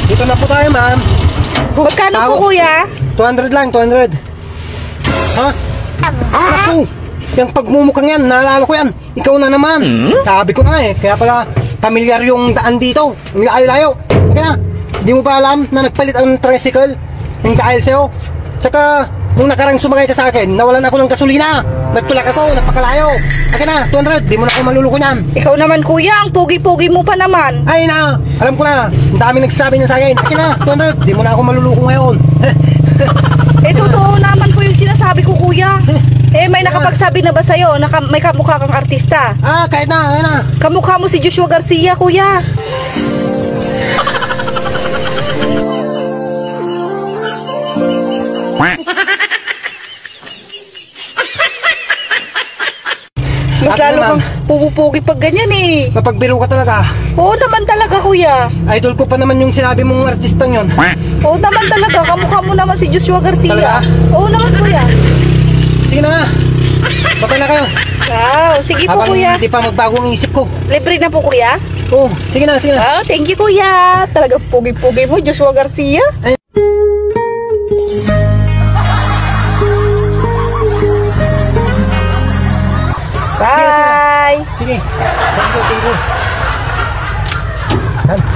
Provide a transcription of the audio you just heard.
Dito na po tayo, ma'am. Magkano po, kuya? 200 lang, 200. Ha? Naku! Yung pagmumukhang yan, naalala ko yan. Ikaw na naman. Sabi ko na eh. Kaya pala, pamilyar yung daan dito. Yung layo-layo. Kaya na, di mo ba alam na nagpalit ang tricycle? Yung dahil sa'yo. Tsaka, nung nakarang sumagay ka sa akin, nawalan ako ng gasolina. Nagtulak ako, napakalayo. Kaya na, 200. Di mo na ako maluluko niyan. Ikaw naman, kuya. Ang pugi-pugi mo pa naman. Ay na, alam ko na. Ang dami nagsasabi niya sa akin. Kaya na, 200. Di mo na ako maluluko ngayon. Totoo naman po yung sinasabi ko, kuya. May nakapagsabi na ba sa'yo na may kamukha kang artista? Kahit na, kaya na. Kamukha mo si Joshua Garcia, kuya. Mas lalo kang pupupugi pag ganyan eh. Mapagbiro ka talaga. Oo naman talaga, kuya. Idol ko pa naman yung sinabi mong artistang yon. Oo naman talaga. Kamukha mo naman si Joshua Garcia. Talaga? Oo naman, kuya. Sige na nga. Baba na kayo. Wow, sige po, Habang kuya. hindi pa magbago ang isip ko. Libre na po, kuya. Oh, sige na, sige na. Wow, thank you, kuya. Talaga pugi-pugi mo, Joshua Garcia. Ay. Bye! Sige. Thank you, thank you.